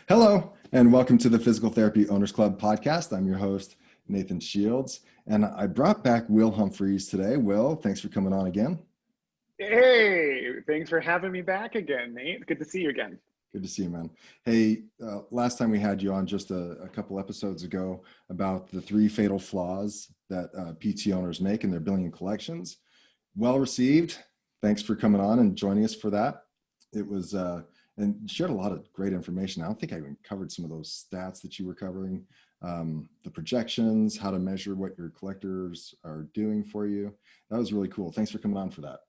Hello, and welcome to the Physical Therapy Owners Club podcast. I'm your host, Nathan Shields, and I brought back Will Humphreys today. Will, thanks for coming on again. Hey, thanks for having me back again, Nate. Good to see you again. Good to see you, man. Hey, last time we had you on just a couple episodes ago about the three fatal flaws that PT owners make in their billing and collections. Well received. Thanks for coming on and joining us for that. It was, and shared a lot of great information. I don't think I even covered some of those stats that you were covering, the projections, how to measure what your collectors are doing for you. That was really cool. Thanks for coming on for that.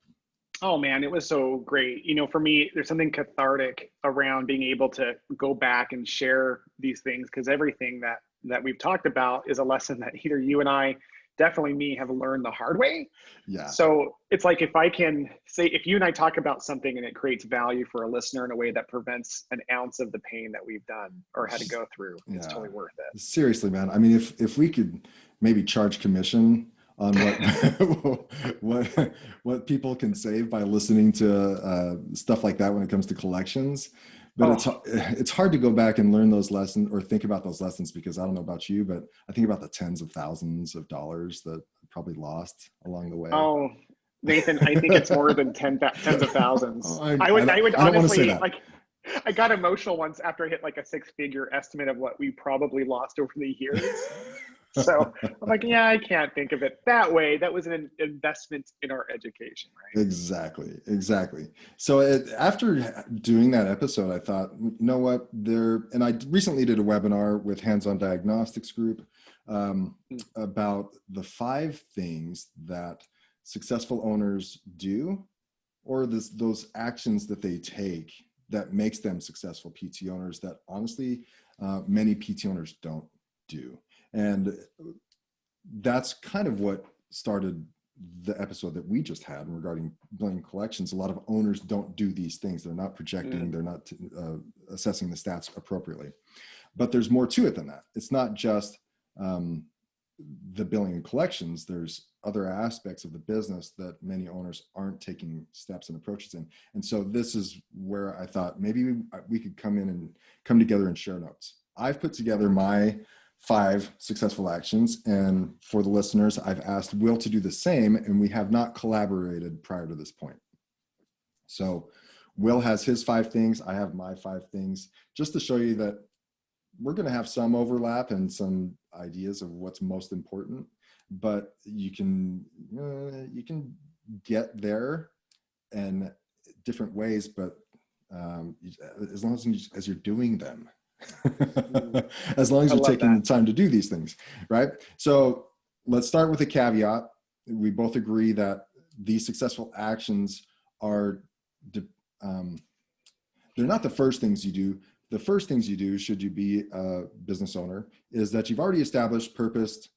Oh man, it was so great. For me, there's something cathartic around being able to go back and share these things because everything that we've talked about is a lesson that either you and I, definitely me, have learned the hard way. Yeah. So it's like if I can say, if you and I talk about something and it creates value for a listener in a way that prevents an ounce of the pain that we've done or had to go through, it's totally worth it. Seriously, man. I mean, if we could maybe charge commission on what people can save by listening to stuff like that when it comes to collections. But it's hard to go back and learn those lessons or think about those lessons because I don't know about you, but I think about the tens of thousands of dollars that I probably lost along the way. Oh, Nathan, I think it's more than tens of thousands. I would honestly, like, I got emotional once after I hit like a six-figure estimate of what we probably lost over the years. So I'm like, yeah, I can't think of it that way. That was an investment in our education, right? Exactly. So after doing that episode, I thought, you know what, and I recently did a webinar with Hands-On Diagnostics Group about the 5 things that successful owners do, or those actions that they take that makes them successful PT owners that honestly, many PT owners don't do. And that's kind of what started the episode that we just had regarding billing collections. A lot of owners don't do these things. They're not projecting, they're not assessing the stats appropriately. But there's more to it than that. It's not just the billing and collections. There's other aspects of the business that many owners aren't taking steps and approaches in. And so this is where I thought maybe we could come together and share notes. I've put together my 5 successful actions. And for the listeners, I've asked Will to do the same, and we have not collaborated prior to this point. So Will has his 5 things. I have my 5 things, just to show you that we're going to have some overlap and some ideas of what's most important, but you can get there in different ways, but as long as you're doing them. As long as you're taking the time to do these things, right? So let's start with a caveat. We both agree that these successful actions are, they're not the first things you do. The first things you do, should you be a business owner, is that you've already established purpose,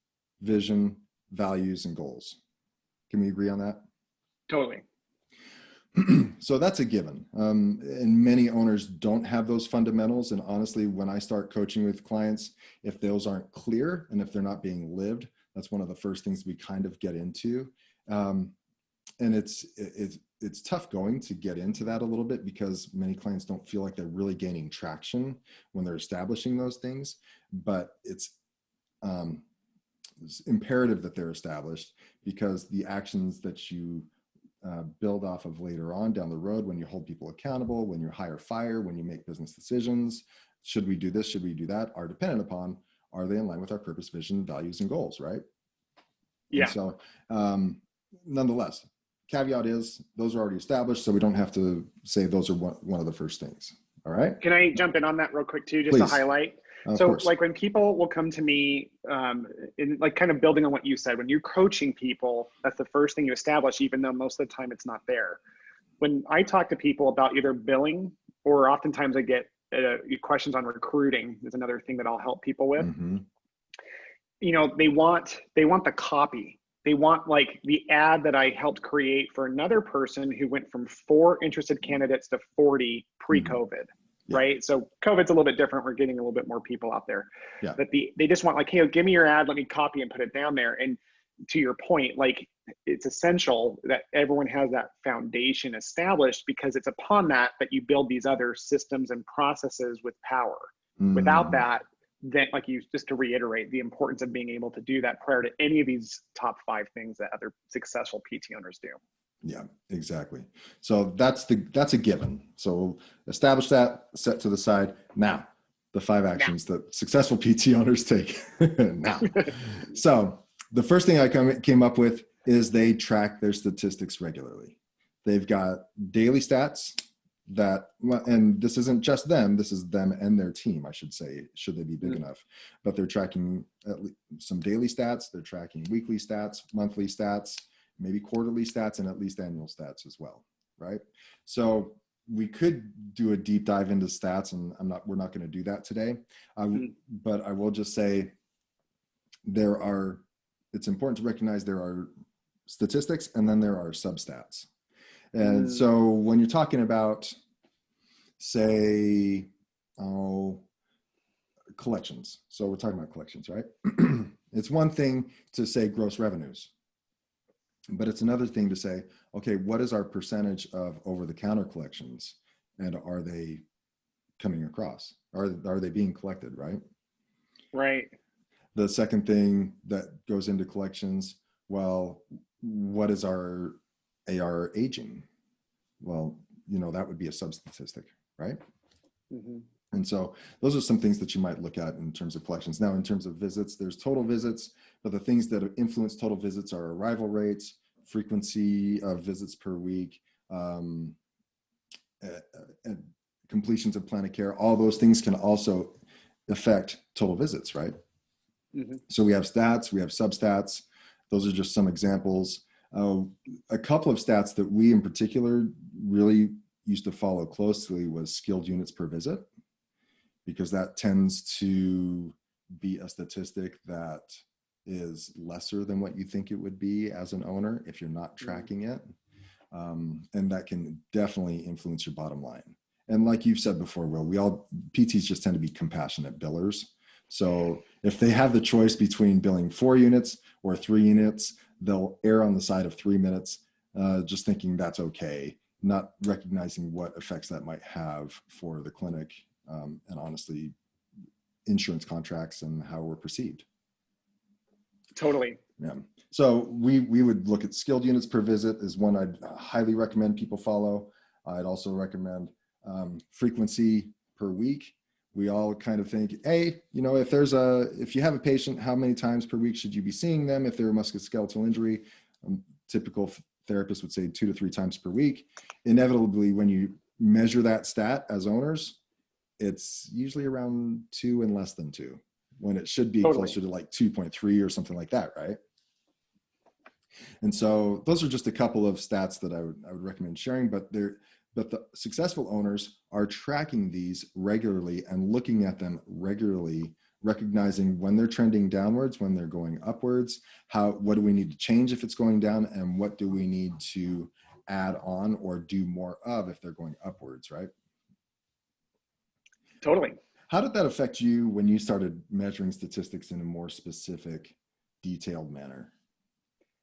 vision, values, and goals. Can we agree on that? Totally. So that's a given. And many owners don't have those fundamentals. And honestly, when I start coaching with clients, if those aren't clear and if they're not being lived, that's one of the first things we kind of get into. And it's tough going to get into that a little bit because many clients don't feel like they're really gaining traction when they're establishing those things. But it's imperative that they're established because the actions that you build off of later on down the road, when you hold people accountable, when you hire, fire, when you make business decisions, should we do this, should we do that, are dependent upon, are they in line with our purpose, vision, values, and goals, right? Yeah. And so nonetheless, caveat is those are already established, so we don't have to say those are one of the first things. All right. Can I jump in on that real quick too, just Please. to highlight? Of So course. like when people will come to me, in like kind of building on what you said, when you're coaching people, that's the first thing you establish, even though most of the time it's not there. When I talk to people about either billing, or oftentimes I get questions on recruiting, is another thing that I'll help people with. Mm-hmm. They want the copy. They want like the ad that I helped create for another person who went from 4 interested candidates to 40 pre-COVID. Yeah. Right? So COVID's a little bit different. We're getting a little bit more people out there. Yeah. But they just want like, hey, give me your ad, let me copy and put it down there. And to your point, like it's essential that everyone has that foundation established because it's upon that you build these other systems and processes with power. Without that, then just to reiterate the importance of being able to do that prior to any of these top 5 things that other successful PT owners do. Yeah, exactly. So that's a given. So establish that, set to the side. Now, the 5 actions that successful PT owners take now. So the first thing I came up with is they track their statistics regularly. They've got daily stats that, and this isn't just them, this is them and their team, I should say, should they be big enough, but they're tracking at least some daily stats, they're tracking weekly stats, monthly stats, maybe quarterly stats, and at least annual stats as well, right? So we could do a deep dive into stats, and we're not going to do that today. But I will just say it's important to recognize there are statistics and then there are substats. And so when you're talking about, say, collections, so we're talking about collections, right? It's one thing to say gross revenues, but it's another thing to say, okay, what is our percentage of over-the-counter collections, and are they coming across? Are they being collected, right? Right. The second thing that goes into collections, well, what is our AR aging? Well, that would be a sub-statistic, right? And so those are some things that you might look at in terms of collections. Now, in terms of visits, there's total visits, but the things that influence total visits are arrival rates, frequency of visits per week, and completions of plan of care. All those things can also affect total visits, right? So we have stats, we have substats. Those are just some examples. A couple of stats that we in particular really used to follow closely was skilled units per visit, because that tends to be a statistic that is lesser than what you think it would be as an owner if you're not tracking it. And that can definitely influence your bottom line. And like you've said before, Will, PTs just tend to be compassionate billers. So if they have the choice between billing 4 units or 3 units, they'll err on the side of 3 minutes, just thinking that's okay, not recognizing what effects that might have for the clinic, and honestly, insurance contracts and how we're perceived. Totally. Yeah. So we would look at skilled units per visit is one I'd highly recommend people follow. I'd also recommend frequency per week. We all kind of think, hey, if you have a patient, how many times per week should you be seeing them? If they're a musculoskeletal injury, typical therapist would say 2 to 3 times per week. Inevitably, when you measure that stat as owners, it's usually around 2 and less than 2, when it should be closer to like 2.3 or something like that, right? And so those are just a couple of stats that I would recommend sharing, but the successful owners are tracking these regularly and looking at them regularly, recognizing when they're trending downwards, when they're going upwards, what do we need to change if it's going down, and what do we need to add on or do more of if they're going upwards, right? Totally. How did that affect you when you started measuring statistics in a more specific, detailed manner?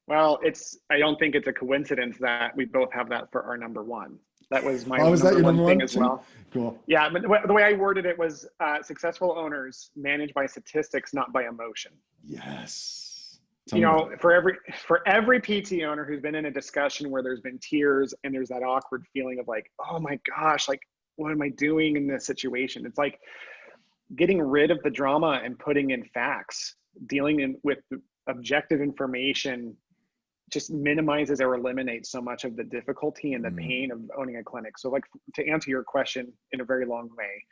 Well, I don't think it's a coincidence that we both have that for our number 1. That was my number one thing as too? well. Cool. Yeah, but the way I worded it was successful owners managed by statistics, not by emotion. Yes. For every PT owner who's been in a discussion where there's been tears and there's that awkward feeling of like, oh my gosh, like, what am I doing in this situation? It's like getting rid of the drama and putting in facts, dealing with objective information just minimizes or eliminates so much of the difficulty and the pain of owning a clinic. So like, to answer your question in a very long way,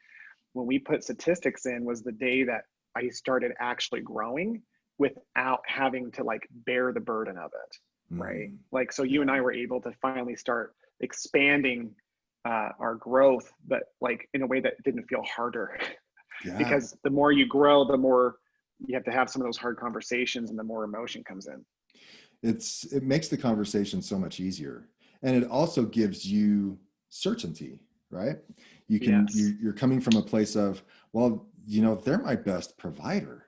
when we put statistics in was the day that I started actually growing without having to like bear the burden of it. Right. Like, so you and I were able to finally start expanding our growth, but like in a way that didn't feel harder. Because the more you grow, the more you have to have some of those hard conversations and the more emotion comes in. It makes the conversation so much easier. And it also gives you certainty, right? You're coming from a place of, well, they're my best provider.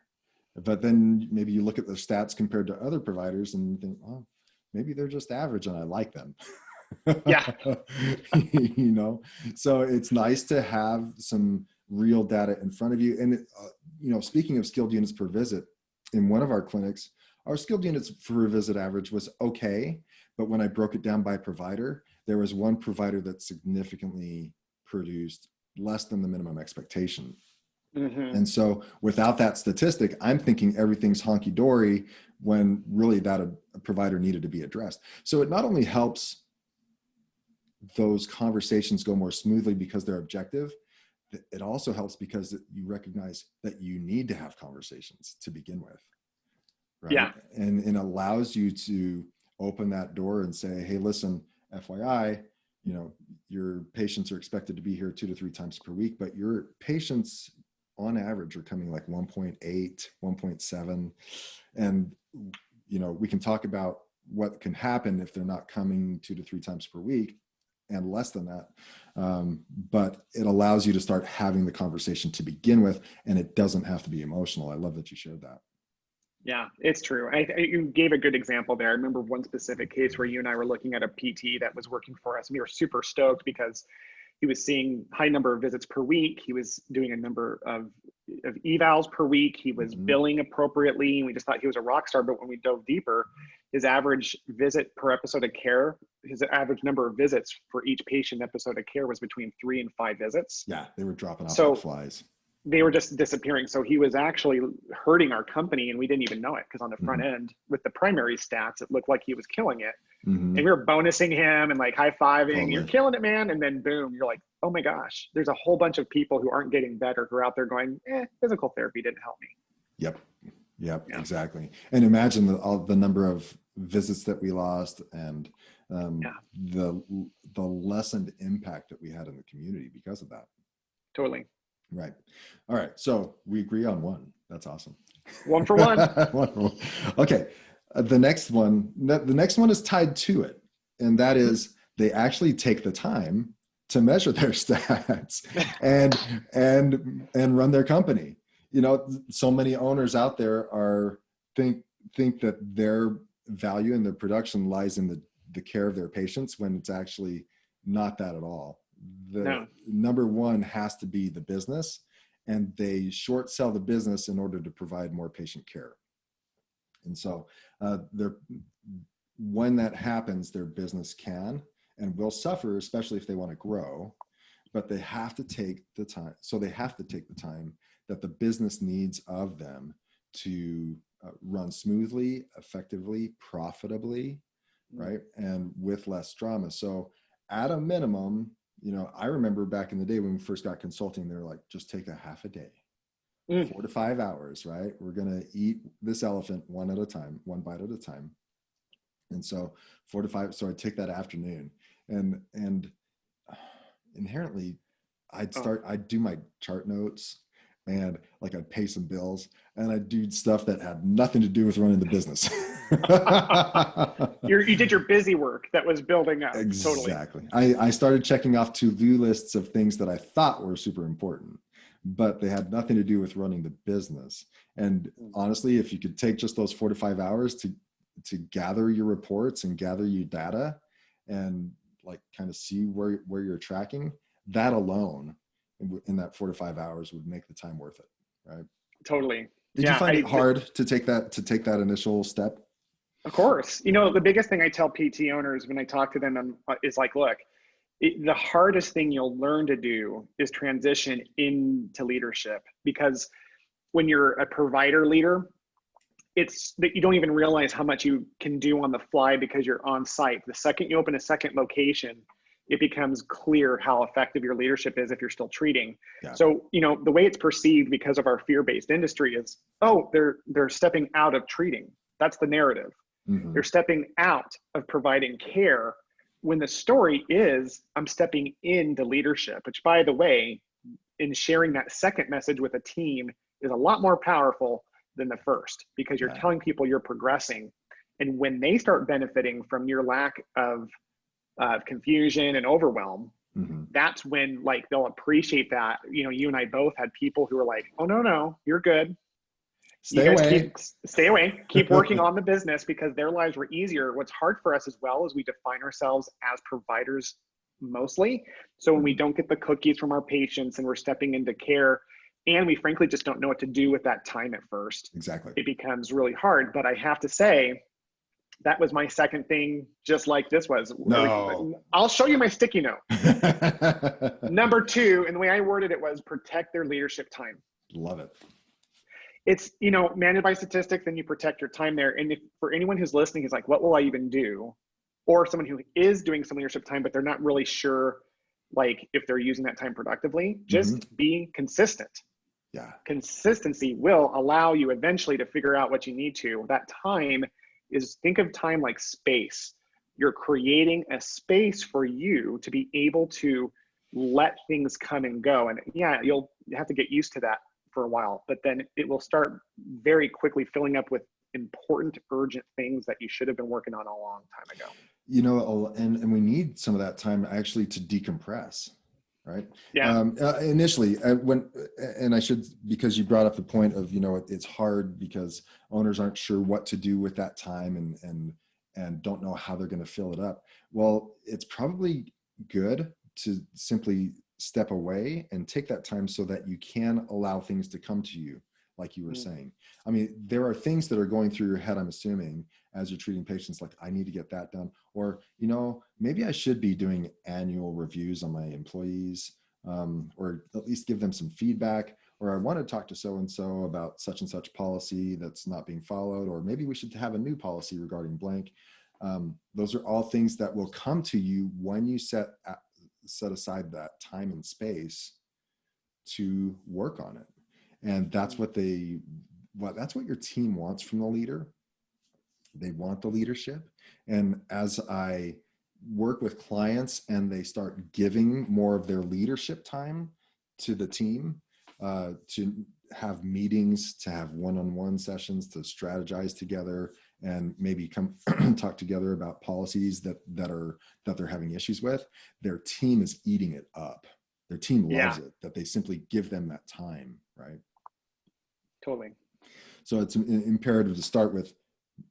But then maybe you look at the stats compared to other providers and you think, well, maybe they're just average and I like them. Yeah. So it's nice to have some real data in front of you. And, speaking of skilled units per visit, in one of our clinics, our skilled units per visit average was okay. But when I broke it down by provider, there was one provider that significantly produced less than the minimum expectation. Mm-hmm. And so without that statistic, I'm thinking everything's honky-dory when really that a provider needed to be addressed. So it not only helps those conversations go more smoothly because they're objective, it also helps because you recognize that you need to have conversations to begin with. Right? Yeah. And it allows you to open that door and say, hey, listen, FYI, your patients are expected to be here 2 to 3 times per week, but your patients on average are coming like 1.8, 1.7. And, we can talk about what can happen if they're not coming 2 to 3 times per week and less than that. But it allows you to start having the conversation to begin with, and it doesn't have to be emotional. I love that you shared that. Yeah, it's true. You gave a good example there. I remember one specific case where you and I were looking at a PT that was working for us. We were super stoked because he was seeing high number of visits per week. He was doing a number of evals per week. He was billing appropriately. And we just thought he was a rock star. But when we dove deeper, his average visit per episode of care, his average number of visits for each patient episode of care was between 3 and 5 visits. Yeah, they were dropping off like flies. They were just disappearing. So he was actually hurting our company and we didn't even know it, because on the front end with the primary stats, it looked like he was killing it. And we were bonusing him and like high-fiving, you're killing it, man. And then boom, you're like, oh my gosh, there's a whole bunch of people who aren't getting better, who are out there going, physical therapy didn't help me. Yep, yeah. Exactly. And imagine the number of visits that we lost and the lessened impact that we had in the community because of that. Totally. Right. All right. So we agree on one. That's awesome. 1 for 1. Okay. The next one is tied to it. And that is they actually take the time to measure their stats and run their company. So many owners out there think that their value and their production lies in the care of their patients, when it's actually not that at all. Number one has to be the business, and they short sell the business in order to provide more patient care. And so when that happens, their business can and will suffer, especially if they want to grow, but they have to take the time. So they have to take the time that the business needs of them to run smoothly, effectively, profitably, right? And with less drama. So at a minimum, I remember back in the day when we first got consulting, they were like, just take a half a day, 4 to 5 hours, right? We're going to eat this elephant one at a time, one bite at a time. And so 4 to 5, so I'd take that afternoon and inherently I'd do my chart notes and like I'd pay some bills and I'd do stuff that had nothing to do with running the business. You did your busy work that was building up. Exactly. Totally. I started checking off to-do lists of things that I thought were super important, but they had nothing to do with running the business. And honestly, if you could take just those 4 to 5 hours to gather your reports and gather your data and like kind of see where you're tracking, that alone in that 4 to 5 hours would make the time worth it. Right. Totally. Did you find it hard to take that initial step? Of course. The biggest thing I tell PT owners when I talk to them is like, look, the hardest thing you'll learn to do is transition into leadership, because when you're a provider leader, it's that you don't even realize how much you can do on the fly because you're on site. The second you open a second location, it becomes clear how effective your leadership is if you're still treating. Yeah. So, the way it's perceived because of our fear-based industry is, they're stepping out of treating. That's the narrative. Mm-hmm. They're stepping out of providing care, when the story is, I'm stepping into leadership, which, by the way, in sharing that second message with a team is a lot more powerful than the first, because you're telling people you're progressing. And when they start benefiting from your lack of confusion and overwhelm, that's when they'll appreciate that. You and I both had people who were like, oh, no, you're good. Stay away. Stay away. Keep working on the business, because their lives were easier. What's hard for us as well is we define ourselves as providers mostly. So when we don't get the cookies from our patients and we're stepping into care, and we frankly just don't know what to do with that time at first, Exactly. it becomes really hard. But I have to say, that was my second thing, just like this was. No. I'll show you my sticky note. Number 2, and the way I worded it was protect their leadership time. Love it. It's, managed by statistics, and you protect your time there. And if for anyone who's listening is like, what will I even do? Or someone who is doing some leadership time, but they're not really sure, like, if they're using that time productively, just be consistent. Yeah. Consistency will allow you eventually to figure out what you need to. That time is, think of time like space. You're creating a space for you to be able to let things come and go. And yeah, you'll have to get used to that for a while, but then it will start very quickly filling up with important, urgent things that you should have been working on a long time ago. And we need some of that time actually to decompress, right? Yeah. Initially, because you brought up the point of, it's hard because owners aren't sure what to do with that time and don't know how they're going to fill it up. Well, it's probably good to simply step away and take that time so that you can allow things to come to you, like you were saying. I mean, there are things that are going through your head, I'm assuming, as you're treating patients, like, I need to get that done. Or, maybe I should be doing annual reviews on my employees, or at least give them some feedback. Or I want to talk to so-and-so about such and such policy that's not being followed. Or maybe we should have a new policy regarding blank. Those are all things that will come to you when you set aside that time and space to work on it. And that's what that's what your team wants from the leader. They want the leadership. And as I work with clients and they start giving more of their leadership time to the team, to have meetings, to have one-on-one sessions, to strategize together, and maybe come talk together about policies that they're having issues with, their team is eating it up. Their team loves it, that they simply give them that time, right? Totally. So it's imperative to start with,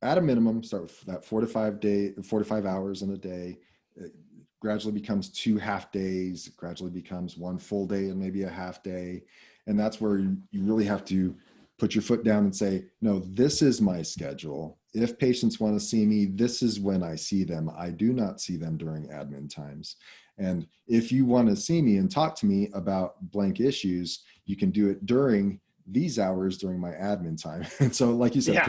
at a minimum, start with that 4 to 5 hours in a day. It gradually becomes 2 half days, it gradually becomes 1 full day and maybe a half day. And that's where you really have to put your foot down and say, no, this is my schedule. If patients want to see me, this is when I see them. I do not see them during admin times. And if you want to see me and talk to me about blank issues, you can do it during these hours during my admin time. And so, like you said,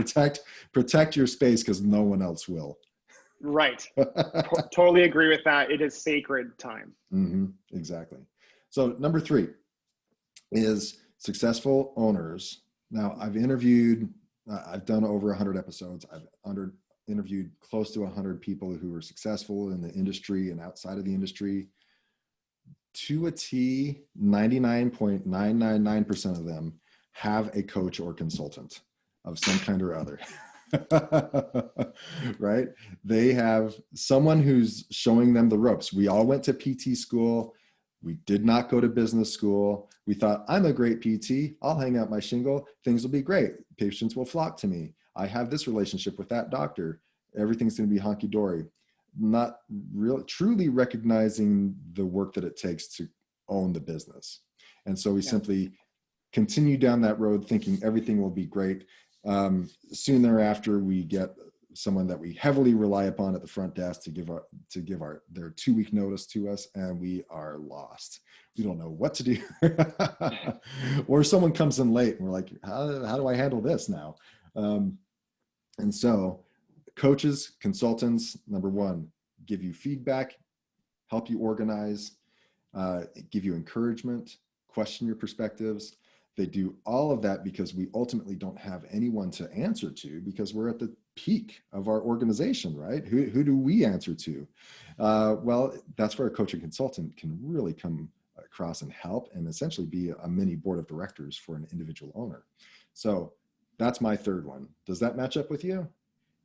protect your space, because no one else will. Right. Totally agree with that. It is sacred time. Exactly. So number 3 is successful owners. Now, I've done over 100 episodes. I've interviewed close to 100 people who are successful in the industry and outside of the industry. To a T, 99.999% of them have a coach or consultant of some kind or other. Right? They have someone who's showing them the ropes. We all went to PT school. We did not go to business school. We thought, I'm a great PT. I'll hang out my shingle. Things will be great. Patients will flock to me. I have this relationship with that doctor. Everything's going to be honky-dory. Not really truly recognizing the work that it takes to own the business. And so we simply continue down that road thinking everything will be great. Soon thereafter, we get someone that we heavily rely upon at the front desk to give their 2-week notice to us, and we are lost. We don't know what to do. Or someone comes in late and we're like, how do I handle this now? And so coaches, consultants, number 1, give you feedback, help you organize, give you encouragement, question your perspectives. They do all of that because we ultimately don't have anyone to answer to, because we're at the peak of our organization, right? Who do we answer to? Well, that's where a coach and consultant can really come across and help, and essentially be a mini board of directors for an individual owner. So that's my 3rd one. Does that match up with you?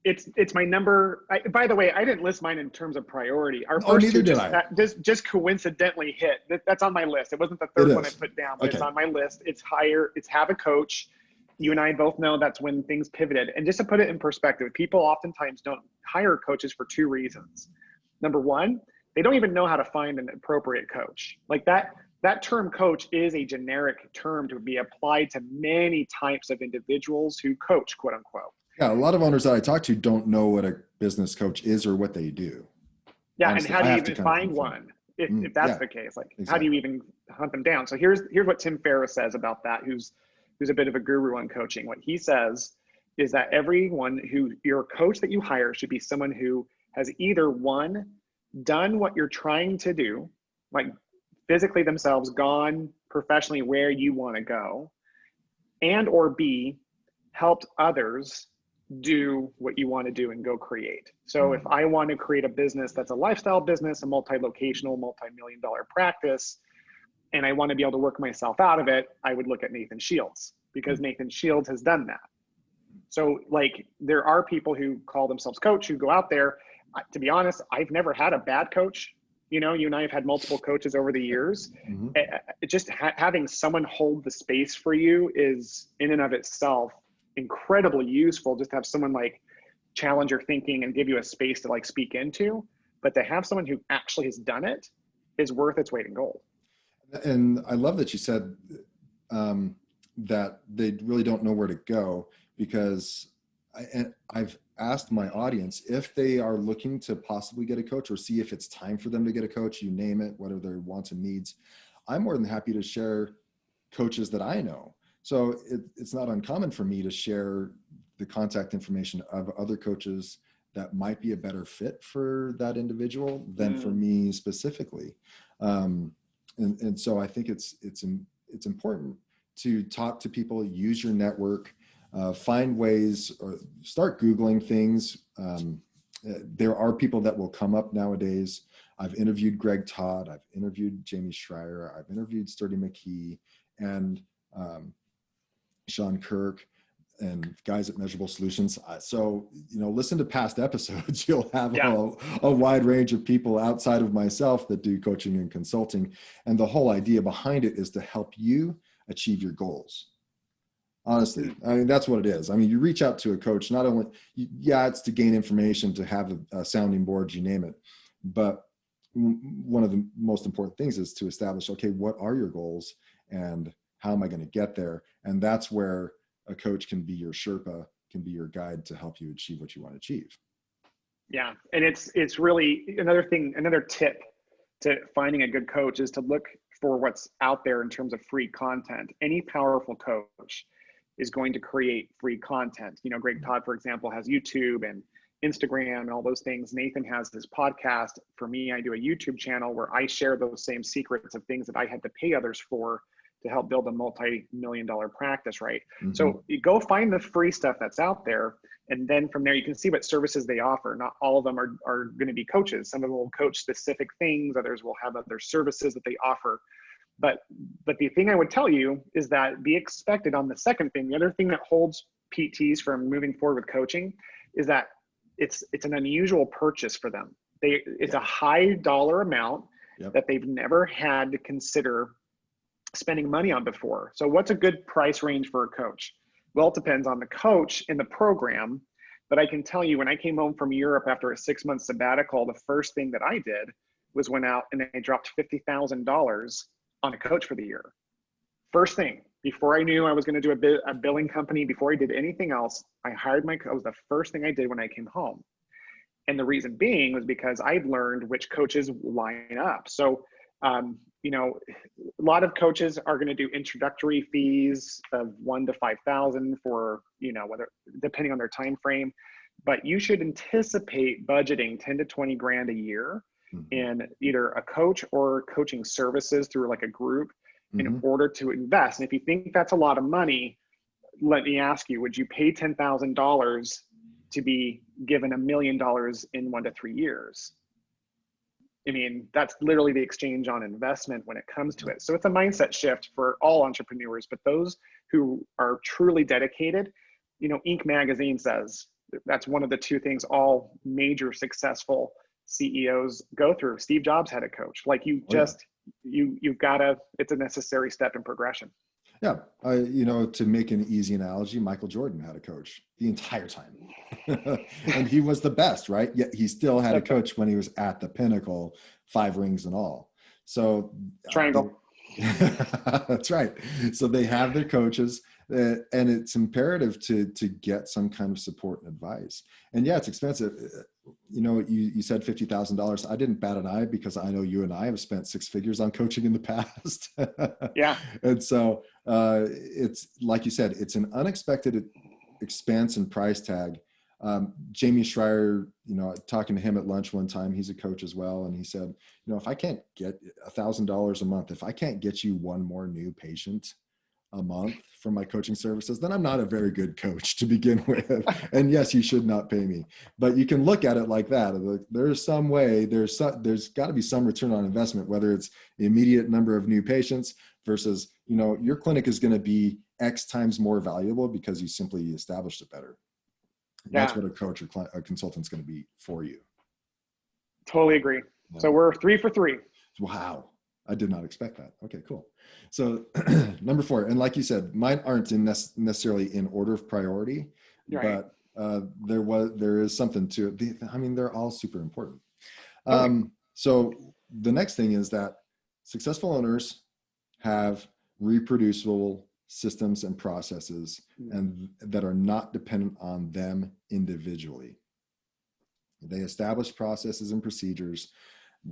It's my number. By the way, I didn't list mine in terms of priority. Our first two just coincidentally hit. That's on my list. It wasn't the 3rd one I put down, but It's on my list. It's higher. It's have a coach. You and I both know that's when things pivoted. And just to put it in perspective, people oftentimes don't hire coaches for 2 reasons. Number 1, they don't even know how to find an appropriate coach. Like that term coach is a generic term to be applied to many types of individuals who coach, quote unquote. Yeah, a lot of owners that I talk to don't know what a business coach is or what they do. Yeah, Honestly, and how do you even find one if that's the case? Like, exactly. How do you even hunt them down? So here's what Tim Ferriss says about that, who's a bit of a guru on coaching. What he says is that your coach that you hire should be someone who has either, one, done what you're trying to do, like physically themselves gone professionally where you want to go, and or B, helped others do what you want to do and go create. So if I want to create a business that's a lifestyle business, a multi-locational, multi-million-dollar practice, and I want to be able to work myself out of it, I would look at Nathan Shields, because Nathan Shields has done that. So like, there are people who call themselves coach who go out there. To be honest, I've never had a bad coach. You know, you and I have had multiple coaches over the years. Just having someone hold the space for you is in and of itself incredibly useful, just to have someone like challenge your thinking and give you a space to like speak into. But to have someone who actually has done it is worth its weight in gold. And I love that you said that they really don't know where to go, because I've asked my audience if they are looking to possibly get a coach or see if it's time for them to get a coach, you name it, whatever their wants and needs. I'm more than happy to share coaches that I know. So it's not uncommon for me to share the contact information of other coaches that might be a better fit for that individual than for me specifically. And so I think it's important to talk to people, use your network, find ways, or start Googling things. There are people that will come up nowadays. I've interviewed Greg Todd, I've interviewed Jamie Schreier, I've interviewed Sturdy McKee, and Sean Kirk, and guys at Measurable Solutions. So, listen to past episodes. You'll have a wide range of people outside of myself that do coaching and consulting. And the whole idea behind it is to help you achieve your goals. Honestly, I mean, that's what it is. I mean, you reach out to a coach, not only, it's to gain information, to have a sounding board, you name it. But one of the most important things is to establish, okay, what are your goals and how am I going to get there? And that's where a coach can be your Sherpa, can be your guide to help you achieve what you want to achieve. Yeah. And it's really another tip to finding a good coach is to look for what's out there in terms of free content. Any powerful coach is going to create free content. Greg Todd, for example, has YouTube and Instagram and all those things. Nathan has his podcast. For me, I do a YouTube channel where I share those same secrets of things that I had to pay others for to help build a multi-million-dollar practice, right? So you go find the free stuff that's out there, and then from there you can see what services they offer. Not all of them are going to be coaches. Some of them will coach specific things, others will have other services that they offer. But the thing I would tell you is that be expected on the second thing. The other thing that holds PTs from moving forward with coaching is that it's an unusual purchase for them. It's a high dollar amount that they've never had to consider spending money on before. So what's a good price range for a coach? Well, it depends on the coach in the program, but I can tell you when I came home from Europe after a 6-month sabbatical, the first thing that I did was went out and I dropped $50,000 on a coach for the year. First thing, before I knew I was going to do a billing company, before I did anything else, I hired my coach. It was the first thing I did when I came home. And the reason being was because I'd learned which coaches line up. So, a lot of coaches are going to do introductory fees of $1,000 to $5,000 for, whether depending on their time frame, but you should anticipate budgeting 10 to 20 grand a year in either a coach or coaching services through like a group in order to invest. And if you think that's a lot of money, let me ask you, would you pay $10,000 to be given $1 million in 1 to 3 years? I mean, that's literally the exchange on investment when it comes to it. So it's a mindset shift for all entrepreneurs, but those who are truly dedicated, Inc. magazine says that's one of the 2 things all major successful CEOs go through. Steve Jobs had a coach. Like you've got to, it's a necessary step in progression. Yeah. You know, to make an easy analogy, Michael Jordan had a coach the entire time. And he was the best, right? Yet he still had a coach when he was at the pinnacle, 5 rings and all. So triangle. That's right. So they have their coaches, and it's imperative to get some kind of support and advice. And yeah, it's expensive. You know, you said $50,000. I didn't bat an eye because I know you and I have spent 6 figures on coaching in the past. Yeah. And so it's like you said, it's an unexpected expense and price tag. Jamie Schreier, you know, talking to him at lunch one time, he's a coach as well. And he said, you know, if I can't get $1,000 a month, if I can't get you one more new patient a month from my coaching services, then I'm not a very good coach to begin with. And yes, you should not pay me, but you can look at it like that. There's some way, there's got to be some return on investment, whether it's the immediate number of new patients versus, you know, your clinic is going to be X times more valuable because you simply established it better. That's what a coach or a consultant's going to be for you. Totally agree. Yeah. So we're 3 for 3. Wow. I did not expect that. Okay, cool. So number 4, and like you said, mine aren't necessarily in order of priority, right. But there is something to it. I mean, they're all super important. So the next thing is that successful owners have reproducible systems and processes and that are not dependent on them individually. They establish processes and procedures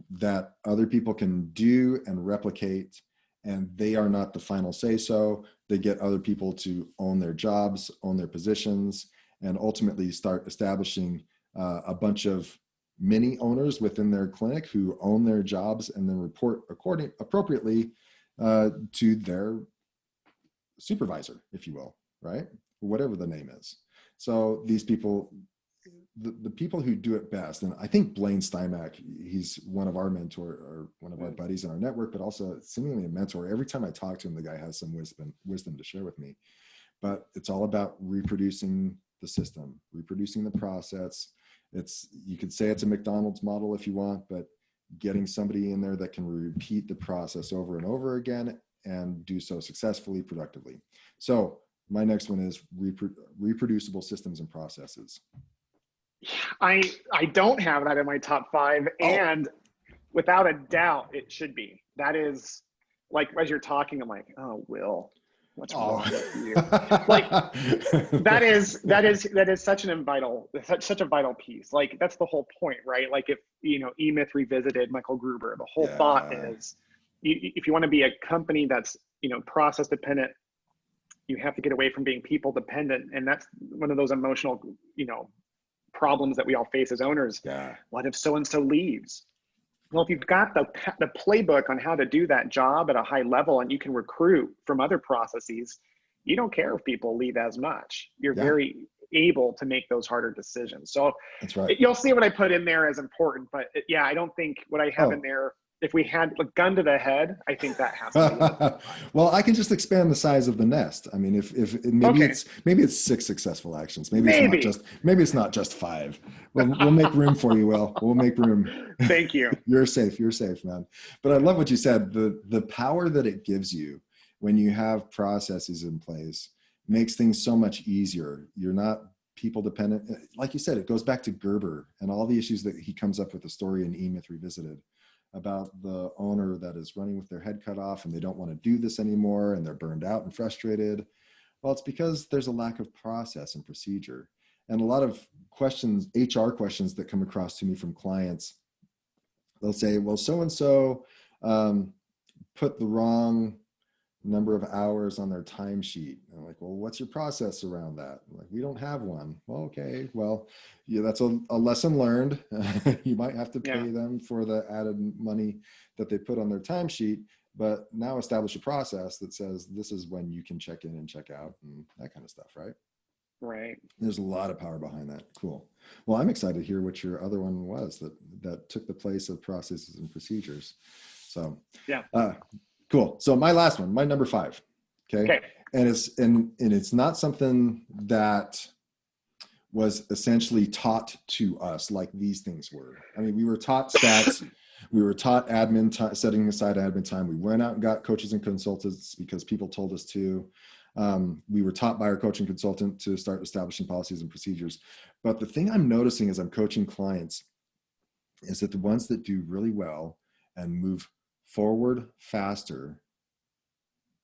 that other people can do and replicate, and they are not the final say so. They get other people to own their jobs, own their positions, and ultimately start establishing a bunch of mini owners within their clinic who own their jobs and then report appropriately to their supervisor, if you will, right? Whatever the name is. So these people, the people who do it best, and I think Blaine Steinmack, he's one of our mentor or one of our buddies in our network, but also seemingly a mentor. Every time I talk to him, the guy has some wisdom to share with me. But it's all about reproducing the system, reproducing the process. You could say it's a McDonald's model if you want, but getting somebody in there that can repeat the process over and over again and do so successfully, productively. So my next one is reproducible systems and processes. I don't have that in my top 5, and without a doubt, it should be. That is, like, as you're talking, I'm like, oh, Will, what's wrong with you? Like, that is such a vital piece. Like, that's the whole point, right? Like, if, you know, E-Myth revisited Michael Gruber, the whole thought is, if you want to be a company that's, you know, process dependent, you have to get away from being people dependent. And that's one of those emotional, you know, problems that we all face as owners. What if so-and-so leaves? Well, if you've got the playbook on how to do that job at a high level and you can recruit from other processes, you don't care if people leave as much. You're very able to make those harder decisions. So that's right. You'll see what I put in there as important, but I don't think what I have in there, if we had a gun to the head, I think that has to be. Well, I can just expand the size of the nest. I mean, if maybe it's 6 successful actions. Maybe it's not just 5. We'll make room for you, Will. We'll make room. Thank you. You're safe, man. But I love what you said. The power that it gives you when you have processes in place makes things so much easier. You're not people dependent. Like you said, it goes back to Gerber and all the issues that he comes up with the story in E-Myth Revisited about the owner that is running with their head cut off and they don't want to do this anymore and they're burned out and frustrated. Well, it's because there's a lack of process and procedure. And a lot of questions, HR questions that come across to me from clients, they'll say, well, so-and-so put the wrong number of hours on their timesheet. And I'm like, well, what's your process around that? I'm like, we don't have one. Well, okay, well, that's a lesson learned. You might have to pay them for the added money that they put on their timesheet, but now establish a process that says this is when you can check in and check out and that kind of stuff, right? Right. There's a lot of power behind that. Cool. Well, I'm excited to hear what your other one was that took the place of processes and procedures. So cool. So my last one, my number 5. Okay. And it's not something that was essentially taught to us like these things were. I mean, we were taught stats. We were taught admin time, setting aside admin time. We went out and got coaches and consultants because people told us to. We were taught by our coaching consultant to start establishing policies and procedures. But the thing I'm noticing as I'm coaching clients is that the ones that do really well and move forward faster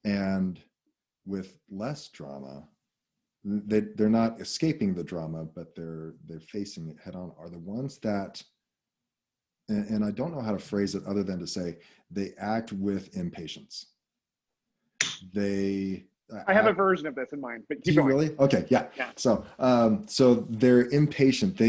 and with less drama, they're not escaping the drama, but they're facing it head on, are the ones that, and I don't know how to phrase it other than to say, they act with impatience. I have a version of this in mind, but keep going. Really? Okay, yeah. So they're impatient.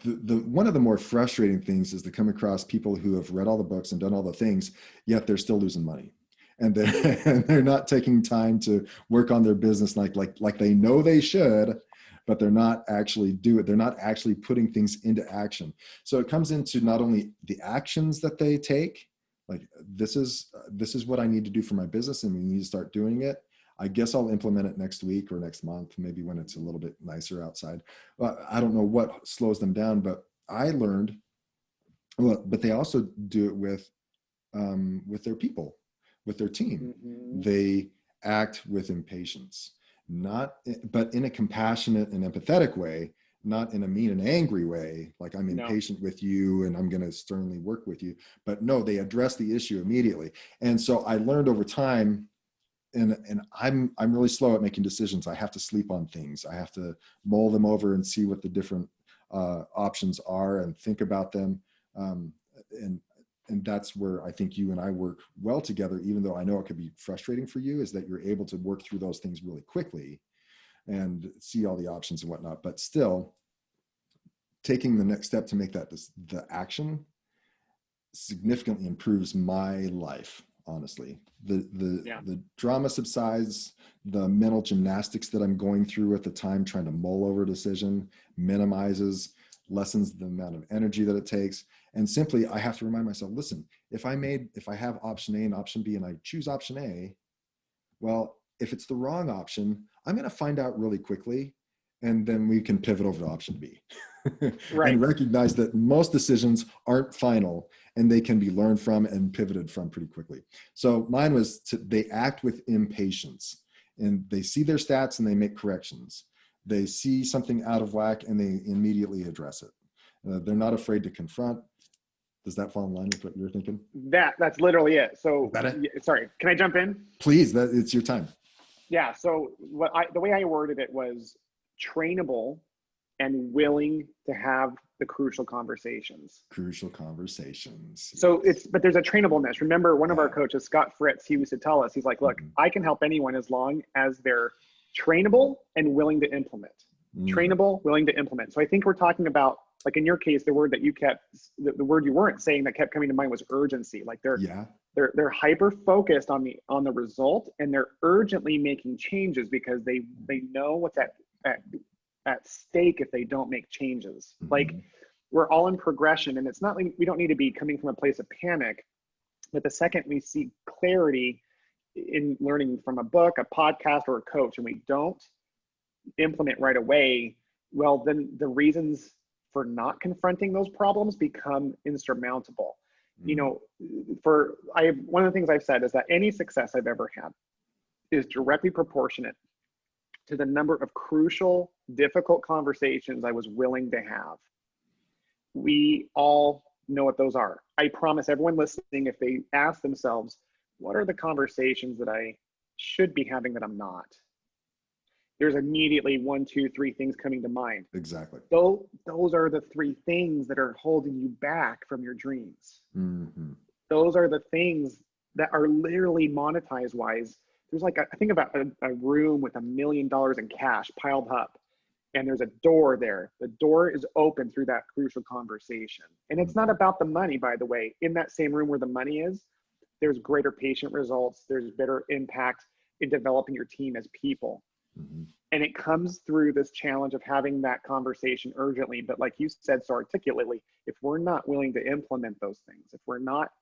One of the more frustrating things is to come across people who have read all the books and done all the things, yet they're still losing money. And they're not taking time to work on their business like they know they should, but they're not actually do it. They're not actually putting things into action. So it comes into not only the actions that they take, like this is what I need to do for my business, and we need to start doing it. I guess I'll implement it next week or next month, maybe when it's a little bit nicer outside. I don't know what slows them down, but I learned, but they also do it with their people, with their team. Mm-hmm. They act with impatience, but in a compassionate and empathetic way, not in a mean and angry way, like I'm impatient with you and I'm going to sternly work with you. But no, they address the issue immediately. And so I learned over time, and I'm really slow at making decisions. I have to sleep on things. I have to mull them over and see what the different options are and think about them. And that's where I think you and I work well together, even though I know it could be frustrating for you, is that you're able to work through those things really quickly and see all the options and whatnot. But still, taking the next step to make that the action significantly improves my life. Honestly, the drama subsides, the mental gymnastics that I'm going through at the time, trying to mull over a decision, minimizes, lessens the amount of energy that it takes. And simply, I have to remind myself, listen, if I have option A and option B and I choose option A, well, if it's the wrong option, I'm going to find out really quickly. And then we can pivot over to option B. Right. And recognize that most decisions aren't final and they can be learned from and pivoted from pretty quickly. So mine was they act with impatience, and they see their stats and they make corrections. They see something out of whack and they immediately address it. They're not afraid to confront. Does that fall in line with what you're thinking? That's literally it. So sorry, can I jump in? Please, it's your time. Yeah, so the way I worded it was trainable and willing to have the crucial conversations. Crucial conversations. So but there's a trainableness. Remember, one of our coaches, Scott Fritz, he used to tell us, he's like, look, I can help anyone as long as they're trainable and willing to implement. Trainable, willing to implement. So I think we're talking about, like in your case, the word that you kept, the word you weren't saying that kept coming to mind was urgency. Like they're hyper focused on the result, and they're urgently making changes because they know what's at stake if they don't make changes. Like we're all in progression, and it's not like we don't need to be coming from a place of panic, but the second we see clarity in learning from a book, a podcast, or a coach, and we don't implement right away, well, then the reasons for not confronting those problems become insurmountable. You know, one of the things I've said is that any success I've ever had is directly proportionate to the number of crucial, difficult conversations I was willing to have. We all know what those are. I promise everyone listening, if they ask themselves, what are the conversations that I should be having that I'm not? There's immediately 1, 2, 3 things coming to mind. Exactly. Those are the 3 things that are holding you back from your dreams. Those are the things that are literally monetized wise. There's like, I think about a room with $1 million in cash piled up, and there's a door there. The door is open through that crucial conversation. And it's not about the money, by the way. In that same room where the money is, there's greater patient results. There's better impact in developing your team as people. And it comes through this challenge of having that conversation urgently. But like you said so articulately, if we're not willing to implement those things, if we're not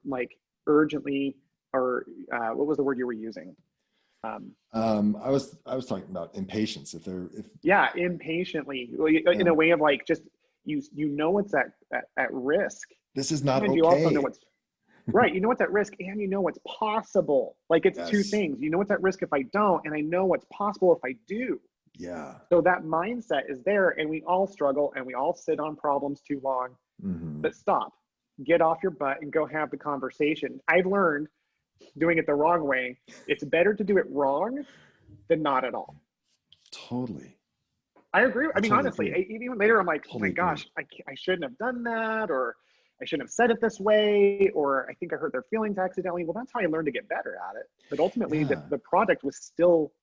like urgently, or what was the word you were using? I was talking about impatience. Impatiently, in a way of like just, you know what's at risk. This is not and okay. You also know what's right. You know what's at risk, and you know what's possible. Like, it's Yes. two things. You know what's at risk if I don't, and I know what's possible if I do. Yeah. So that mindset is there, and we all struggle, and we all sit on problems too long. But stop, get off your butt, and go have the conversation. I've learned, doing it the wrong way, it's better to do it wrong than not at all. Totally. I agree. I mean, totally honestly, agree. even later, I'm like, oh my gosh, I shouldn't have done that, or I shouldn't have said it this way, or I think I hurt their feelings accidentally. Well, that's how I learned to get better at it. But ultimately, the product was still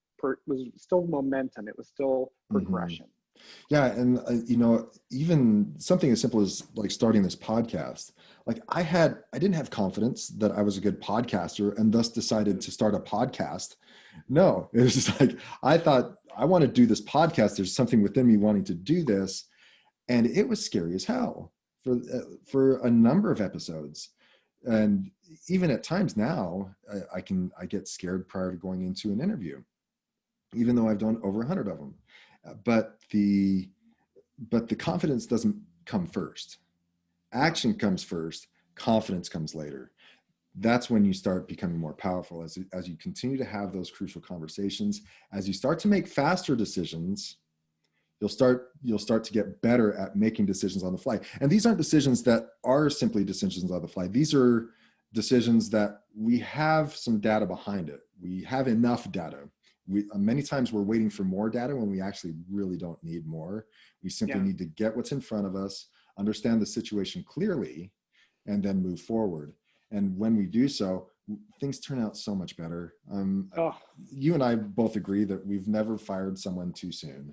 momentum. It was still progression. Yeah, and you know, even something as simple as like starting this podcast. Like, I didn't have confidence that I was a good podcaster, and thus decided to start a podcast. No, it was just like, I thought, I want to do this podcast. There's something within me wanting to do this, and it was scary as hell for a number of episodes. And even at times now, I get scared prior to going into an interview, even though I've done over 100 of them. But the confidence doesn't come first. Action comes first. Confidence comes later. That's when you start becoming more powerful as you continue to have those crucial conversations. As you start to make faster decisions, you'll start to get better at making decisions on the fly. And these aren't decisions that are simply decisions on the fly. These are decisions that we have some data behind it. We have enough data. Many times we're waiting for more data when we actually really don't need more. We simply need to get what's in front of us, understand the situation clearly, and then move forward. And when we do so, things turn out so much better. You and I both agree that we've never fired someone too soon.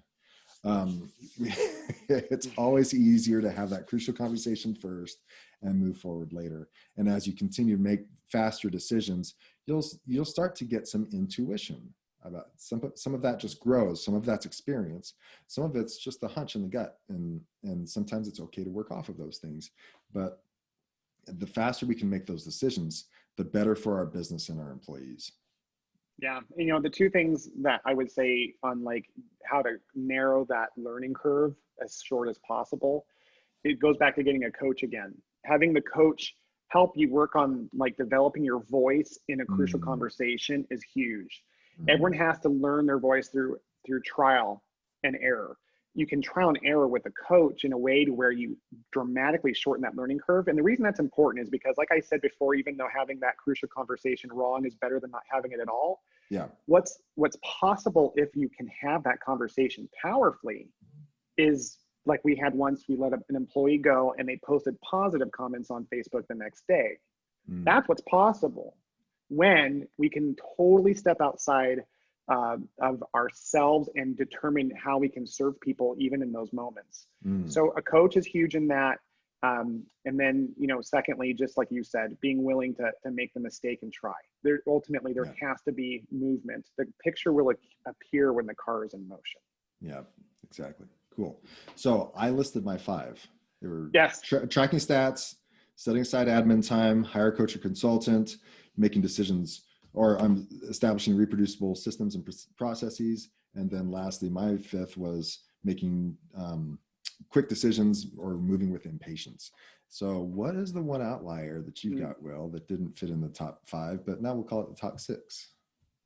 It's always easier to have that crucial conversation first and move forward later. And as you continue to make faster decisions, you'll start to get some intuition about some of that. Just grows. Some of that's experience. Some of it's just the hunch in the gut. And sometimes it's okay to work off of those things. But the faster we can make those decisions, the better for our business and our employees. Yeah. You know, the two things that I would say on like how to narrow that learning curve as short as possible, it goes back to getting a coach again. Having the coach help you work on like developing your voice in a crucial conversation is huge. Everyone has to learn their voice through trial and error. You can trial and error with a coach in a way to where you dramatically shorten that learning curve. And the reason that's important is because, like I said before, even though having that crucial conversation wrong is better than not having it at all, what's possible if you can have that conversation powerfully is like we had once. We let an employee go and they posted positive comments on Facebook the next day. That's what's possible when we can totally step outside of ourselves and determine how we can serve people even in those moments. So a coach is huge in that. And then, you know, secondly, just like you said, being willing to make the mistake and try. Ultimately, there has to be movement. The picture will appear when the car is in motion. Yeah, exactly. Cool. So I listed my 5. They were tracking stats, setting aside admin time, hire a coach or consultant, making decisions, or I'm establishing reproducible systems and processes. And then lastly, my 5th was making quick decisions or moving with impatience. So what is the one outlier that you've got, Will, that didn't fit in the top 5, but now we'll call it the top 6?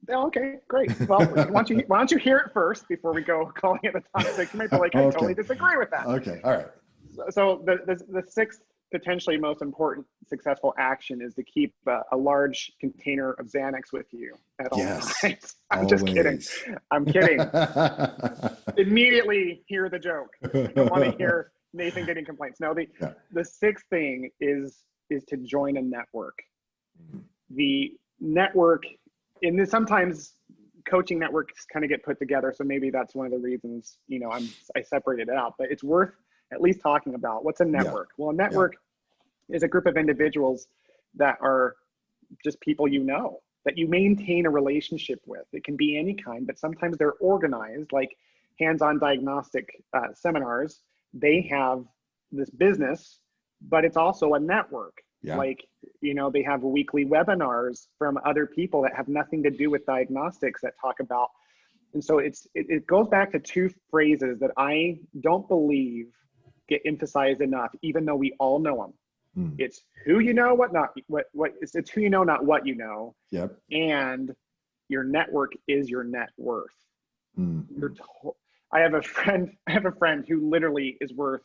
Okay, great. Well, why don't you hear it first before we go calling it the top 6? You might be like, I totally disagree with that. Okay, all right. So the 6th potentially most important successful action is to keep a large container of Xanax with you at all times. Just kidding. I'm kidding. Immediately hear the joke. I don't want to hear Nathan getting complaints. No, the 6th thing is to join a network. The network, and then sometimes coaching networks kind of get put together. So maybe that's one of the reasons, you know, I separated it out, but it's worth at least talking about. What's a network? Well, a network is a group of individuals that are just people you know, that you maintain a relationship with. It can be any kind, but sometimes they're organized, like hands-on diagnostic seminars. They have this business, but it's also a network. Like, you know, they have weekly webinars from other people that have nothing to do with diagnostics that talk about. And so it goes back to 2 phrases that I don't believe get emphasized enough, even though we all know them. It's who you know, it's who you know, not what you know. Yep. And your network is your net worth. Mm-hmm. I have a friend who literally is worth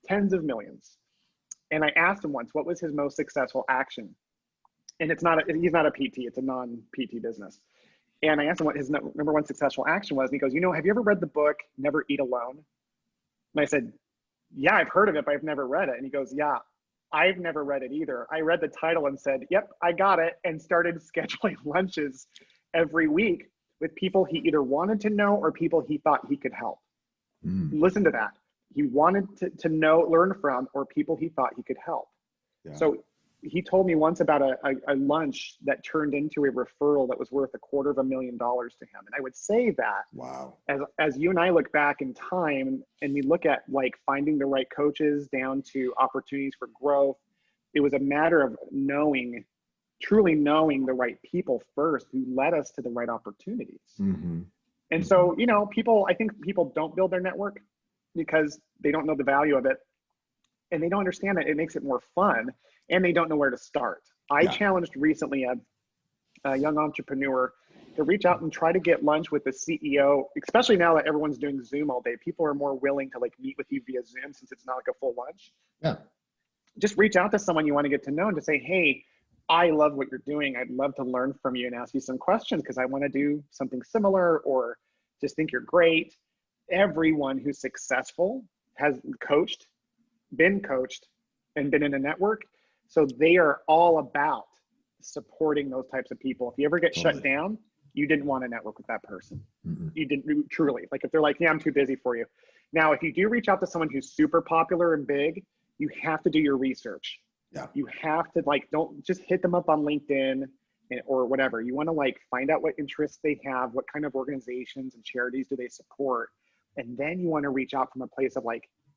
tens of millions. And I asked him once, what was his most successful action? And he's not a PT, it's a non-PT business. And I asked him what his number one successful action was. And he goes, have you ever read the book, Never Eat Alone? And I said, yeah, I've heard of it, but I've never read it. And he goes, yeah, I've never read it either. I read the title and said, yep, I got it, and started scheduling lunches every week with people he either wanted to know or people he thought he could help. Listen to that. He wanted to know, learn from, or people he thought he could help. Yeah. So he told me once about a lunch that turned into a referral that was worth $250,000 to him. And I would say that, wow, as you and I look back in time and we look at like finding the right coaches down to opportunities for growth, it was a matter of truly knowing the right people first who led us to the right opportunities. And so, I think people don't build their network because they don't know the value of it, and they don't understand that it makes it more fun, and they don't know where to start. I challenged recently a young entrepreneur to reach out and try to get lunch with the CEO, especially now that everyone's doing Zoom all day. People are more willing to like meet with you via Zoom since it's not like a full lunch. Yeah. Just reach out to someone you want to get to know and to say, hey, I love what you're doing. I'd love to learn from you and ask you some questions because I want to do something similar, or just think you're great. Everyone who's successful has been coached, and been in a network. So they are all about supporting those types of people. If you ever get shut down, you didn't want to network with that person. You didn't truly. Like if they're like, yeah, I'm too busy for you. Now, if you do reach out to someone who's super popular and big, you have to do your research. Yeah. You have to don't just hit them up on LinkedIn or whatever. You want to find out what interests they have, what kind of organizations and charities do they support. And then you want to reach out from a place of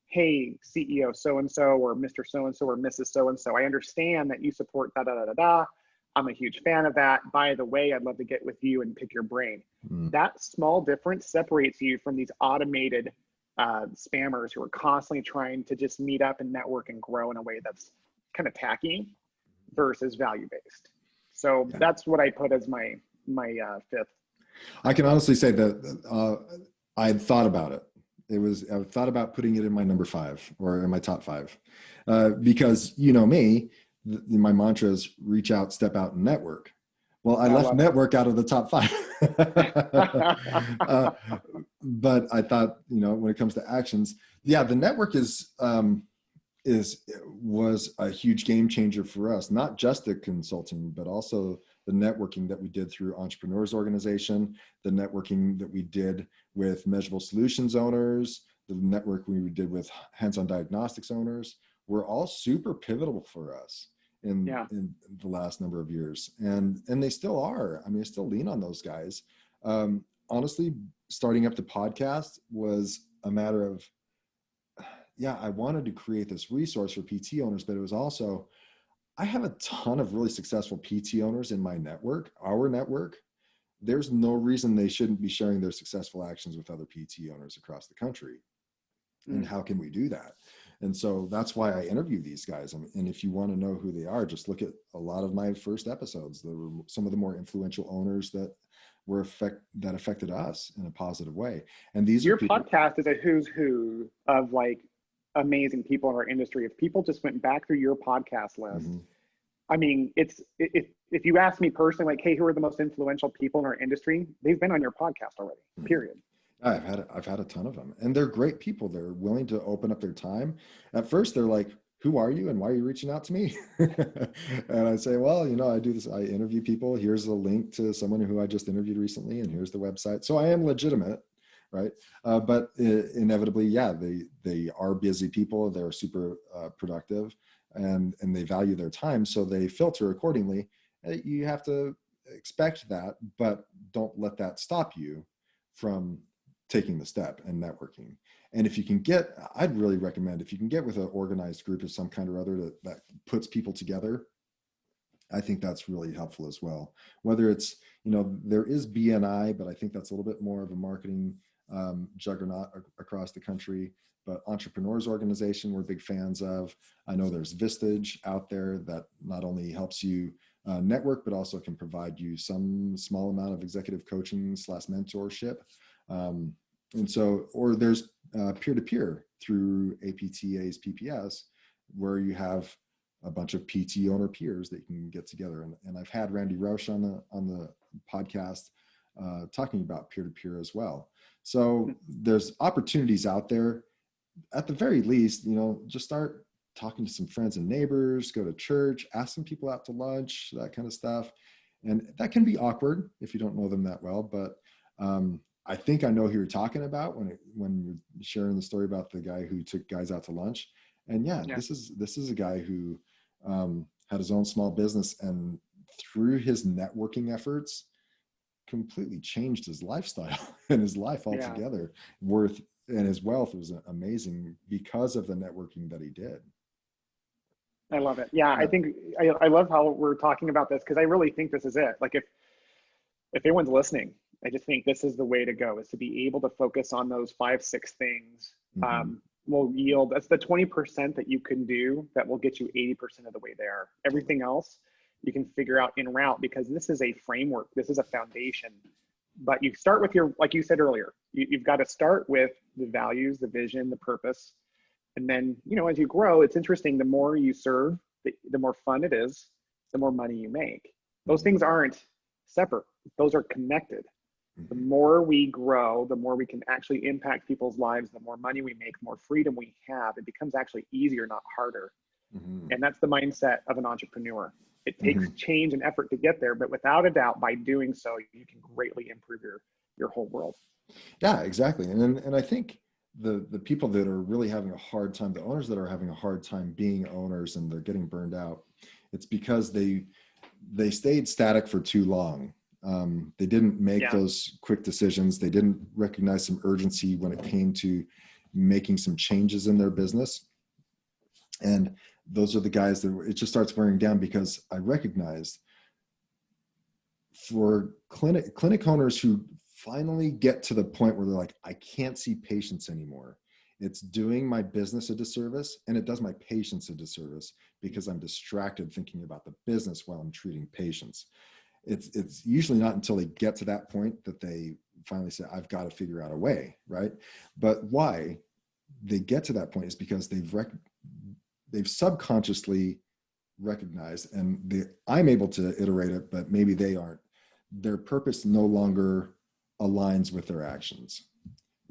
hey, CEO so-and-so, or Mr. So-and-so, or Mrs. So-and-so, I understand that you support da-da-da-da-da. I'm a huge fan of that. By the way, I'd love to get with you and pick your brain. That small difference separates you from these automated spammers who are constantly trying to just meet up and network and grow in a way that's kind of tacky versus value-based. So that's what I put as my fifth. I can honestly say that I had thought about it. I thought about putting it in my number 5 or in my top 5 because me, my mantra is reach out, step out, and network. Well, I left network out of the top 5. But I thought, when it comes to actions, the network was a huge game changer for us, not just the consulting, but also the networking that we did through Entrepreneurs Organization, the networking that we did with Measurable Solutions owners, the network we did with Hands-on Diagnostics owners, were all super pivotal for us in the last number of years. And they still are. I mean, I still lean on those guys. Honestly, starting up the podcast was a matter of, I wanted to create this resource for PT owners, but it was also, I have a ton of really successful PT owners in my network, our network. There's no reason they shouldn't be sharing their successful actions with other PT owners across the country. And how can we do that? And so that's why I interview these guys. And if you want to know who they are, just look at a lot of my first episodes. There were some of the more influential owners that affected us in a positive way. And these your podcast is a who's who of amazing people in our industry. If people just went back through your podcast list, I mean, if you ask me personally, hey, who are the most influential people in our industry? They've been on your podcast already, period. I've had a ton of them, and they're great people. They're willing to open up their time. At first they're like, who are you and why are you reaching out to me? And I say, well, I do this. I interview people. Here's a link to someone who I just interviewed recently, and here's the website. So I am legitimate. Right. But inevitably, they are busy people. They're super productive and they value their time. So they filter accordingly. You have to expect that, but don't let that stop you from taking the step and networking. And if you can I'd really recommend, if you can get with an organized group of some kind or other that puts people together, I think that's really helpful as well. Whether it's, there is BNI, but I think that's a little bit more of a marketing juggernaut across the country. But Entrepreneurs Organization, we're big fans of. I know there's Vistage out there that not only helps you network, but also can provide you some small amount of executive coaching / mentorship. And so, or there's peer-to-peer through APTA's PPS, where you have a bunch of PT owner peers that you can get together. And I've had Randy Rausch on the podcast talking about peer-to-peer as well. So there's opportunities out there. At the very least, just start talking to some friends and neighbors, go to church, ask some people out to lunch, that kind of stuff. And that can be awkward if you don't know them that well, but I think I know who you're talking about when you're sharing the story about the guy who took guys out to lunch. And yeah. This is a guy who had his own small business, and through his networking efforts, completely changed his lifestyle and his life altogether. And his wealth was amazing because of the networking that he did. I love it. Yeah. I think I love how we're talking about this, because I really think this is it. Like if anyone's listening, I just think this is the way to go, is to be able to focus on those 5-6 things. Will yield, that's the 20% that you can do that will get you 80% of the way there. Everything else you can figure out en route, because this is a framework, this is a foundation. But you start with like you said earlier, you've got to start with the values, the vision, the purpose. And then, as you grow, it's interesting, the more you serve, the more fun it is, the more money you make. Those things aren't separate, those are connected. The more we grow, the more we can actually impact people's lives, the more money we make, the more freedom we have. It becomes actually easier, not harder. And that's the mindset of an entrepreneur. It takes change and effort to get there, but without a doubt, by doing so, you can greatly improve your whole world. Yeah, exactly. And I think the people that are really having a hard time, the owners that are having a hard time being owners and they're getting burned out, it's because they stayed static for too long. They didn't make those quick decisions. They didn't recognize some urgency when it came to making some changes in their business. And those are the guys that it just starts wearing down, because I recognized for clinic owners who finally get to the point where they're like, I can't see patients anymore. It's doing my business a disservice, and it does my patients a disservice, because I'm distracted thinking about the business while I'm treating patients. It's usually not until they get to that point that they finally say, I've got to figure out a way, right? But why they get to that point is because they've subconsciously recognized, and I'm able to iterate it, but maybe they aren't. Their purpose no longer aligns with their actions.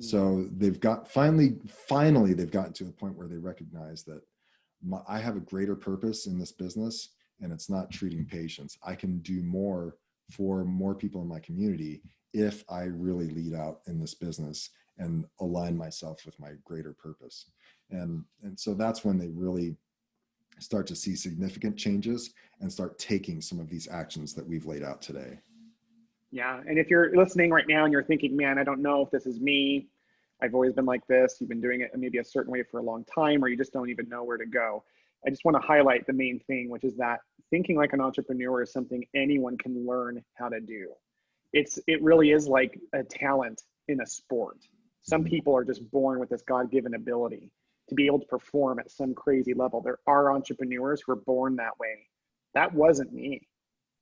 So they've got finally they've gotten to the point where they recognize that I have a greater purpose in this business, and it's not treating patients. I can do more for more people in my community if I really lead out in this business and align myself with my greater purpose. And so that's when they really start to see significant changes and start taking some of these actions that we've laid out today. Yeah. And if you're listening right now and you're thinking, man, I don't know if this is me, I've always been like this, you've been doing it maybe a certain way for a long time, or you just don't even know where to go, I just want to highlight the main thing, which is that thinking like an entrepreneur is something anyone can learn how to do. It really is like a talent in a sport. Some people are just born with this God-given ability to be able to perform at some crazy level. There are entrepreneurs who are born that way. That wasn't me.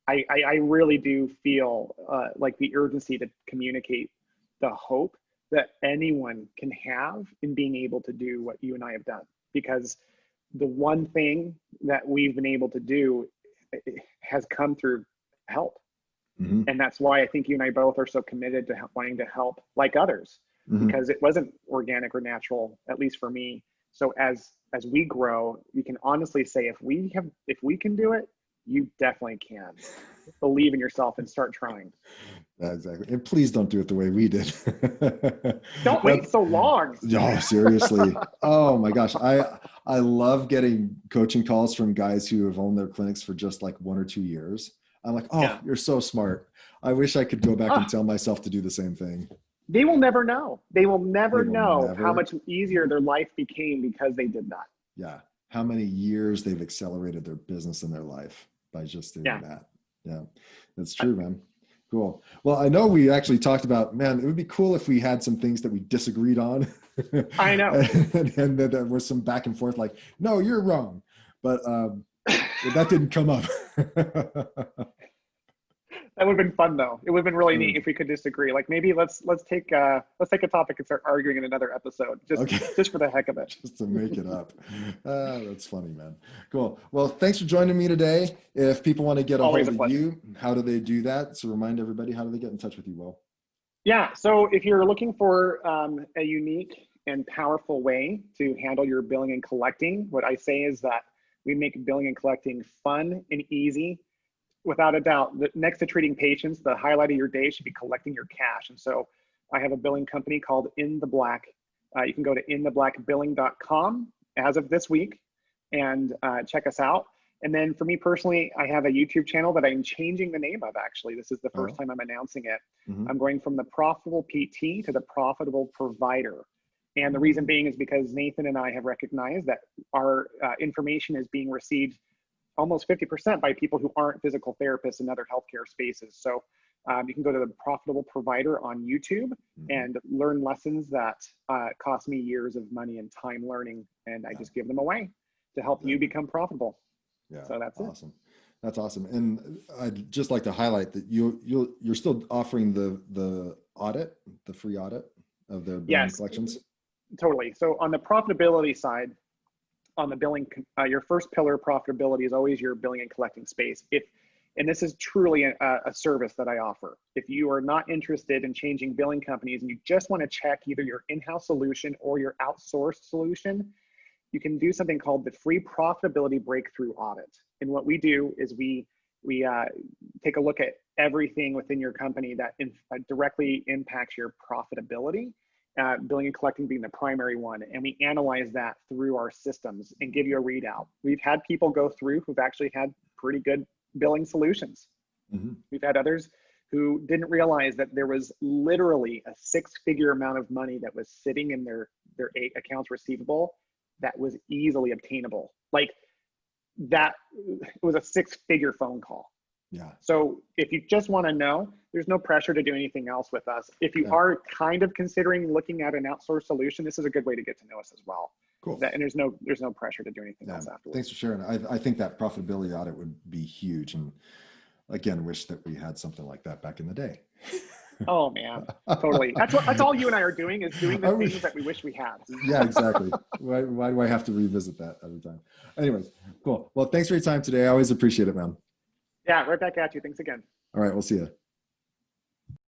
I really do feel like the urgency to communicate the hope that anyone can have in being able to do what you and I have done. Because the one thing that we've been able to do has come through help. And that's why I think you and I both are so committed to wanting to help like others, because it wasn't organic or natural, at least for me. So as we grow, we can honestly say, if we can do it, you definitely can. Believe in yourself and start trying. Exactly. And please don't do it the way we did. Don't wait so long. Oh, seriously. Oh my gosh. I love getting coaching calls from guys who have owned their clinics for just like 1 or 2 years. I'm like, oh, you're so smart. I wish I could go back and tell myself to do the same thing. They will never know. They will never know how much easier their life became because they did that. Yeah. How many years they've accelerated their business in their life by just doing that. Yeah, that's true, man. Cool. Well, I know we actually talked about, man, it would be cool if we had some things that we disagreed on. I know. and there was some back and forth like, no, you're wrong. But that didn't come up. That would have been fun though. It would have been really neat if we could disagree. Like maybe let's take a topic and start arguing in another episode, just for the heck of it. Just to make it up. That's funny, man. Cool. Well, thanks for joining me today. If people want to get a hold of you, how do they do that? So remind everybody, how do they get in touch with you, Will? Yeah. So if you're looking for a unique and powerful way to handle your billing and collecting, what I say is that we make billing and collecting fun and easy. Without a doubt, next to treating patients, the highlight of your day should be collecting your cash. And so I have a billing company called In the Black. You can go to intheblackbilling.com as of this week and check us out. And then for me personally, I have a YouTube channel that I'm changing the name of, actually. This is the first time I'm announcing it. I'm going from the profitable PT to the profitable provider. And the reason being is because Nathan and I have recognized that our information is being received almost 50% by people who aren't physical therapists in other healthcare spaces. So you can go to the Profitable Provider on YouTube and learn lessons that cost me years of money and time learning. And I just give them away to help you become profitable. Yeah, so that's awesome. That's awesome. And I'd just like to highlight that you're still offering the audit, the free audit of their billing collections. Totally. So on the profitability side, on the billing, your first pillar of profitability is always your billing and collecting space. And this is truly a service that I offer. If you are not interested in changing billing companies and you just want to check either your in-house solution or your outsourced solution, you can do something called the free profitability breakthrough audit. And what we do is we take a look at everything within your company that directly impacts your profitability. Billing and collecting being the primary one. And we analyze that through our systems and give you a readout. We've had people go through who've actually had pretty good billing solutions. We've had others who didn't realize that there was literally a 6-figure amount of money that was sitting in their accounts receivable that was easily obtainable. Like that, it was a 6-figure phone call. Yeah. So if you just want to know, there's no pressure to do anything else with us. If you are kind of considering looking at an outsourced solution, this is a good way to get to know us as well. Cool. And there's no pressure to do anything else afterwards. Thanks for sharing. I think that profitability audit would be huge. And again, wish that we had something like that back in the day. Oh man, totally. That's all you and I are doing, is doing the things that we wish we had. Yeah, exactly. Why do I have to revisit that every time? Anyways, cool. Well, thanks for your time today. I always appreciate it, man. Yeah, right back at you. Thanks again. All right, we'll see you.